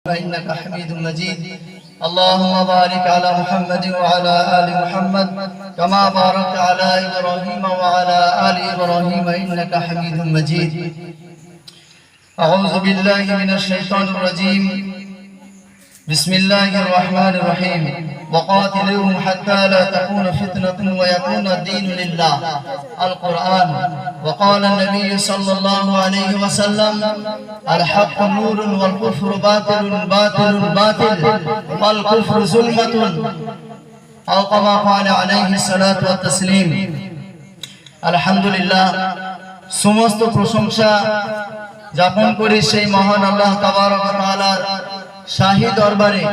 إنك حميد مجيد. اللهم بارك على محمد وعلى آل محمد كما باركت على إبراهيم وعلى آل إبراهيم إنك حميد مجيد. أعوذ بالله من الشيطان الرجيم. بسم الله الرحمن الرحيم. وقاتلوهم حتى لا تكون فتنة ويكون الدين لله. القرآن. وقال النبي صلى الله عليه وسلم: الحق نور والكفر باطل باطل باطل والكفر ظلمة، أو كما قال عليه الصلاة والتسليم. আলহামদুলিল্লাহ, সমস্ত প্রশংসা জ্ঞাপন করি সেই মহান আল্লাহ তাবারক ওয়া তাআলার শাহী দরবারে,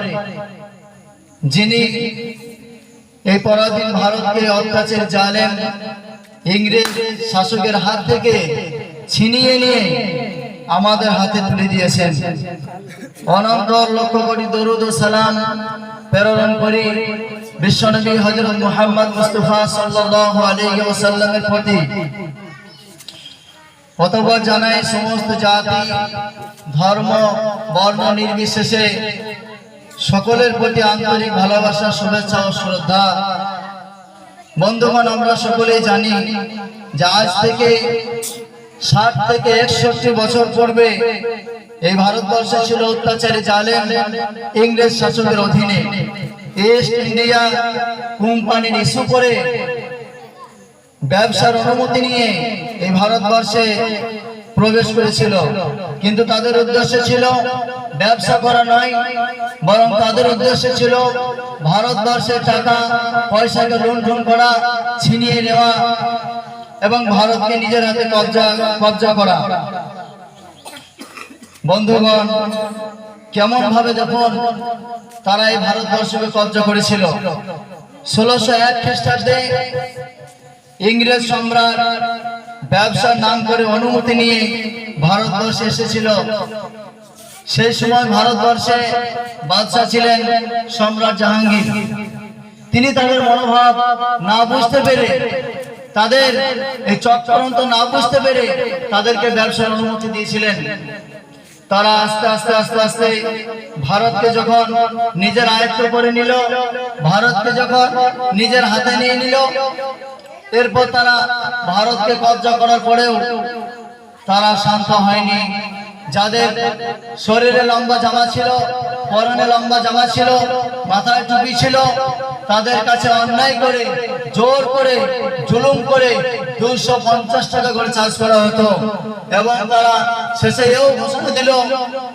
যিনি এই পরাধীন ভারতকে অত্যাচার জালেম ইংরেজ শাসকের হাত থেকে ছিনিয়ে নিয়ে আমাদের হাতে তুলে দিয়েছেন। অনন্ত লক্ষ কোটি দরুদ ও সালাম প্রেরণ করি বিশ্বনবী হযরত মুহাম্মদ মুস্তাফা সাল্লাল্লাহু আলাইহি ওয়াসাল্লামের প্রতি। অতঃপর জানাই সমস্ত জাতি ধর্ম বর্ণ নির্বিশেষে সকলের প্রতি আন্তরিক ভালোবাসা, শুভেচ্ছা ও শ্রদ্ধা। বন্ধুগণ, আমরা সকলেই জানি যে আজ থেকে 60 থেকে 61 বছর পূর্বে এই ভারতবর্ষ ছিল অত্যাচারী জালেম ইংরেজ শাসকের অধীনে। ইস্ট ইন্ডিয়া কোম্পানির ইস্যু করে ব্যবসার অনুমতি নিয়ে এই ভারতবর্ষে প্রবেশ করেছিল, কিন্তু তাদের উদ্দেশ্য ছিল ব্যবসা করা নয়, বরং তাদের উদ্দেশ্য ছিল ভারতবর্ষের টাকা পয়সাকে লুণ্ঠন করা, ছিনিয়ে নেওয়া এবং ভারতকে নিজের হাতে কবজা করা। বন্ধুগণ, কেমন ভাবে যখন তারা এই ভারতবর্ষকে কবজা করেছিল, 1601 খ্রিস্টাব্দে ইংরেজ সম্রাট ব্যবসার নাম করে অনুমতি নিয়ে ভারতবর্ষে এসেছিল। সেই সময় ভারতবর্ষে বাদশা ছিলেন সম্রাট জাহাঙ্গীর। তিনি তাদের মনোভাব না বুঝতে পেরে, তাদের এই চক্রান্ত না বুঝতে পেরে তাদেরকে ব্যবসার অনুমতি দিয়েছিলেন। তারা আস্তে আস্তে আস্তে আস্তে ভারতকে যখন নিজের আয়ত্ত করে নিল, ভারতকে যখন নিজের হাতে নিয়ে নিল, এরপর তারা ভারতকে কবজা করার পরেও তারা শান্ত হয়নি। যাদের শরীরে লম্বা জামা ছিল, পরনে লম্বা জামা ছিল, মাথায় টুপি ছিল, তাদের কাছে অন্যায় করে, জোর করে, জুলুম করে 250 টাকা করে চার্জ করা হতো। এবং তারা শেষে এও ঘোষণা দিল